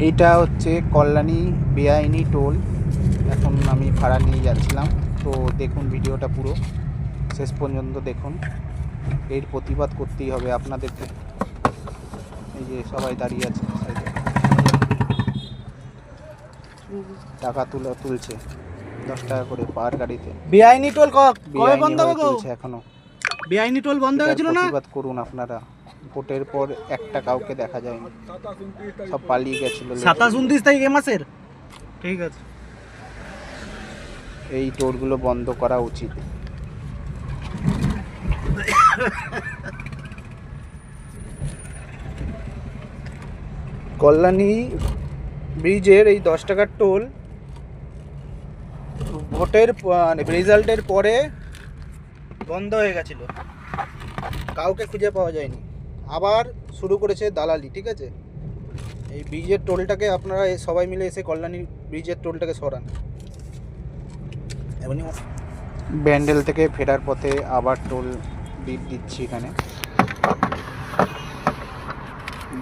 এইটা হচ্ছে কল্যাণী বেআইনি টোল। এখন আমি ভাড়া নিয়ে যাচ্ছিলাম, তো দেখুন ভিডিওটা পুরো শেষ পর্যন্ত দেখুন। এর প্রতিবাদ করতেই হবে আপনাদেরকে। এই যে সবাই দাঁড়িয়ে আছে সাইডে, টাকা তুলছে 10 টাকা করে পার গাড়িতে। বেআইনি টোল কবে বন্ধ হবে বেআইনিভাবে গো? তুলছে এখনো। বেআইনি টোল বন্ধ এটার হয়েছিল না? প্রতিবাদ করুন আপনারা। ভোটের পর একটা কাউকে দেখা যায়নি, সব পালিয়ে গেছিল। 27-29 তারিখ এ মাসের। ঠিক আছে। এই টোলগুলো বন্ধ করা উচিত। কল্যাণী ব্রিজের এই 10 টাকার টোল ভোটের রেজাল্টের পরে বন্ধ হয়ে গেছিল, কাউকে খুঁজে পাওয়া যায়নি। আবার শুরু করেছে দালালি। ঠিক আছে, এই ব্রিজের টোলটাকে আপনারা সবাই মিলে এসে কল্যাণী ব্রিজের টোলটাকে সরান। এমনি ব্যান্ডেল থেকে ফেরার পথে আবার টোল দিচ্ছি এখানে।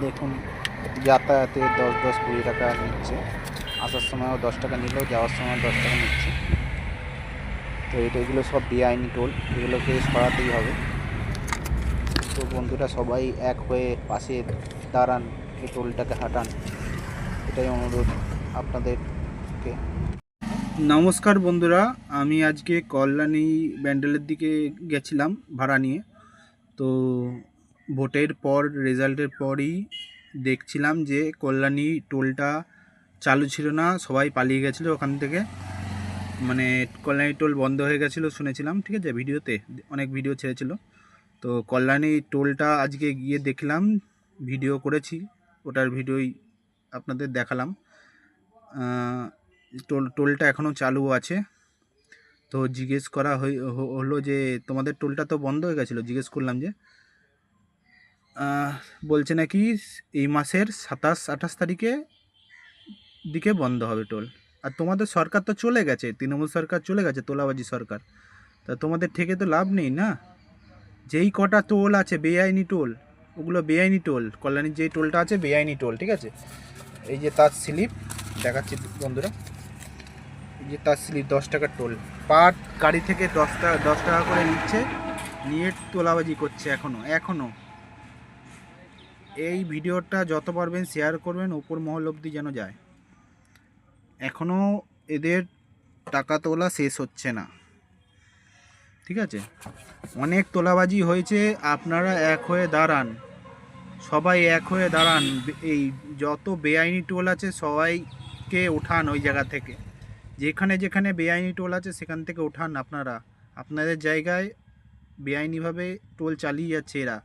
দেখুন, যাতায়াতে 10-20 টাকা নিচ্ছে। আসার সময়ও 10 টাকা নিল, যাওয়ার সময় 10 টাকা নিচ্ছে। তো এগুলো সব বেআইনি টোল, এগুলোকে সরাতেই হবে। তো বন্ধুরা সবাই এক হয়ে পাশে দাঁড়ান, এই টোলটাকে হাঁটান, এটাই অনুরোধ আপনাদেরকে। নমস্কার বন্ধুরা, আমি আজকে কল্যাণী ব্যান্ডেলের দিকে গেছিলাম ভাড়া নিয়ে। তো ভোটের পর রেজাল্টের পরই দেখছিলাম যে কল্যাণী টোলটা চালু ছিল না, সবাই পালিয়ে গেছিলো ওখান থেকে। মানে কল্যাণী টোল বন্ধ হয়ে গেছিলো শুনেছিলাম। ঠিক আছে, ভিডিওতে অনেক ভিডিও ছেড়েছিল। তো কল্যাণী টোলটা আজকে গিয়ে দেখলাম, ভিডিও করেছি, ওটার ভিডিওই আপনাদের দেখালাম। টোলটা এখনও চালু আছে। তো জিজ্ঞেস করা হলো যে তোমাদের টোলটা তো বন্ধ হয়ে গেছিলো। জিজ্ঞেস করলাম যে বলছে নাকি এই মাসের 27-28 তারিখে দিকে বন্ধ হবে টোল। আর তোমাদের সরকার তো চলে গেছে, তৃণমূল সরকার চলে গেছে, তোলাবাজি সরকার। তা তোমাদের থেকে তো লাভ নেই না। যেই কটা টোল আছে বেআইনি টোল, ওগুলো বেআইনি টোল। কল্যাণীর যেই টোলটা আছে বেআইনি টোল। ঠিক আছে, এই যে তার স্লিপ দেখাচ্ছি বন্ধুরা, এই যে তার স্লিপ 10 টাকার টোল। পার গাড়ি থেকে 10 টাকা করে নিচ্ছে, নিয়ে তোলাবাজি করছে এখনও। এই ভিডিওটা যত পারবেন শেয়ার করবেন, উপর মহল অবধি যেন যায়। এখনও এদের টাকা তোলা শেষ হচ্ছে না। ঠিক আছে, অনেক তোলাবাজি হয়েছে। আপনারা এক হয়ে দাঁড়ান, সবাই এক হয়ে দাঁড়ান। এই যত বেআইনি টোল আছে সবাইকে ওঠান ওই জায়গা থেকে। যেখানে যেখানে বেআইনি টোল আছে সেখান থেকে ওঠান আপনারা। আপনাদের জায়গায় বেআইনিভাবে টোল চালিয়ে যাচ্ছে এরা।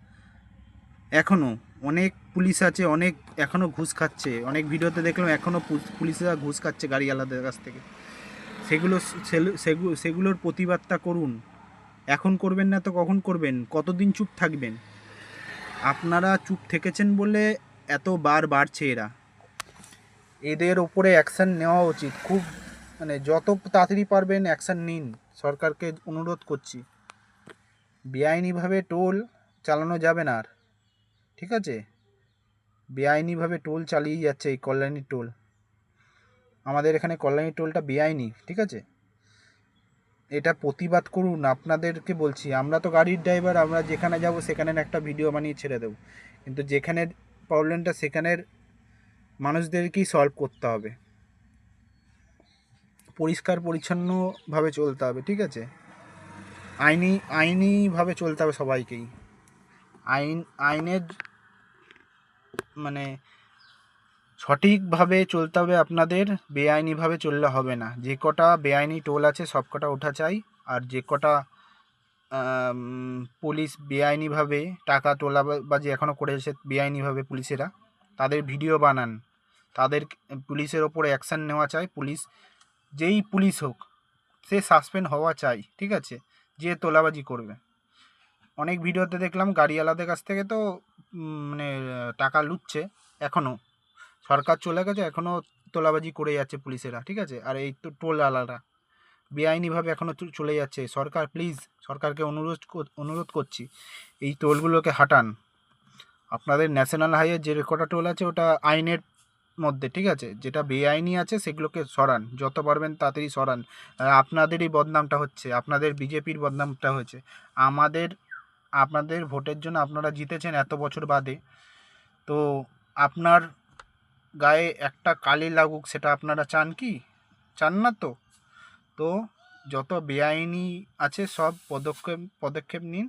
এখনও অনেক পুলিশ আছে, অনেক এখনও ঘুষ খাচ্ছে। অনেক ভিডিওতে দেখলাম এখনও পুলিশরা ঘুষ খাচ্ছে গাড়িওয়ালাদের কাছ থেকে। সেগুলোর প্রতিবাদটা করুন। এখন করবেন না তো কখন করবেন? কতদিন চুপ থাকবেন? আপনারা চুপ থেকেছেন বলে এত বাড়ছে এরা। এদের ওপরে অ্যাকশান নেওয়া উচিত খুব, মানে যত তাড়াতাড়ি পারবেন অ্যাকশান নিন। সরকারকে অনুরোধ করছি, বেআইনিভাবে টোল চালানো যাবে না আর। ঠিক আছে, বেআইনিভাবে টোল চালিয়ে যাচ্ছে এই কল্যাণী টোল। আমাদের এখানে কল্যাণী টোলটা বেআইনি। ঠিক আছে, এটা প্রতিবাদ করুন। আপনাদেরকে বলছি, আমরা তো গাড়ির ড্রাইভার, আমরা যেখানে যাব সেখানে একটা ভিডিও বানিয়ে ছেড়ে দেবো, কিন্তু যেখানের প্রবলেমটা সেখানের মানুষদেরকেই সলভ করতে হবে। পরিষ্কার পরিচ্ছন্নভাবে চলতে হবে। ঠিক আছে, আইনিভাবে চলতে হবে সবাইকেই। আইনের মানে সঠিকভাবে চলতে হবে আপনাদের, বেআইনিভাবে চললে হবে না। যে কটা বেআইনি টোল আছে সব কটা ওঠা চাই। আর যে কটা পুলিশ বেআইনিভাবে টাকা তোলাবাজি এখনও করেছে বেআইনিভাবে পুলিশেরা, তাদের ভিডিও বানান, তাদের পুলিশের ওপরে অ্যাকশান নেওয়া চাই। পুলিশ যেই পুলিশ হোক সে সাসপেন্ড হওয়া চাই। ঠিক আছে, যে তোলাবাজি করবে। অনেক ভিডিওতে দেখলাম গাড়িওয়ালাদের কাছ থেকে তো মানে টাকা লুটছে এখনও। সরকার চলে গেছে, এখনও তোলাবাজি করে যাচ্ছে পুলিশেরা। ঠিক আছে, আর এই তো টোলওয়ালারা বেআইনিভাবে এখনও চলে যাচ্ছে। সরকার প্লিজ, সরকারকে অনুরোধ করছি, এই টোলগুলোকে হাঁটান। আপনাদের ন্যাশনাল হাইওয়ে যে কটা টোল আছে ওটা আইনের মধ্যে, ঠিক আছে? যেটা বেআইনি আছে সেগুলোকে সরান, যত পারবেন তাড়াতাড়ি সরান। আপনাদেরই বদনামটা হচ্ছে, আপনাদের বিজেপির বদনামটা হয়েছে। আপনাদের ভোটের জন্য আপনারা জিতেছেন এত বছর বাদে, তো আপনার গায়ে একটা কালি লাগুক সেটা আপনারা চান কি? চান না তো। তো যত বেআইনি আছে সব পদক্ষেপ নিন,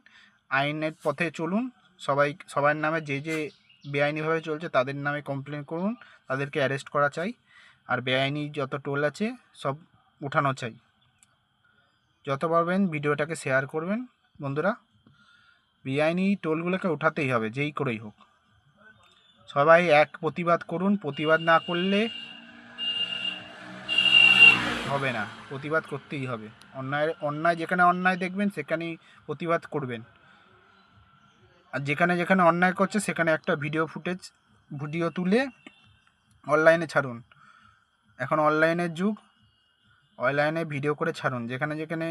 আইনের পথে চলুন। সবার নামে যে বেআইনিভাবে চলছে তাদের নামে কমপ্লেন করুন, তাদেরকে অ্যারেস্ট করা চাই। আর বেআইনি যত টোল আছে সব উঠানো চাই। যত পারবেন ভিডিওটাকে শেয়ার করবেন বন্ধুরা। বেআইনি টোলগুলোকে উঠাতেই হবে যেই করেই হোক। সবাই এক প্রতিবাদ করুন, প্রতিবাদ না করলে হবে না, প্রতিবাদ করতেই হবে। অন্যায় যেখানে অন্যায় দেখবেন সেখানেই প্রতিবাদ করবেন। আর যেখানে অন্যায় করছে সেখানে একটা ভিডিও তুলে অনলাইনে ছাড়ুন। এখন অনলাইনের যুগ, অনলাইনে ভিডিও করে ছাড়ুন। যেখানে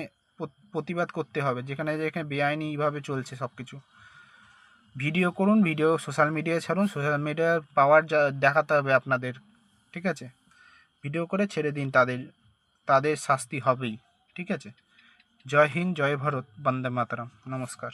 প্রতিবাদ করতে হবে, যেখানে বেআইনিভাবে চলছে সব কিছু, ভিডিও করুন, ভিডিও সোশ্যাল মিডিয়ায় ছাড়ুন। সোশ্যাল মিডিয়ার পাওয়ার দেখাতে হবে আপনাদের, ঠিক আছে? ভিডিও করে ছেড়ে দিন, তাদের শাস্তি হবেই, ঠিক আছে? জয় হিন্দ, জয় ভারত, বন্দে মাতরম, নমস্কার।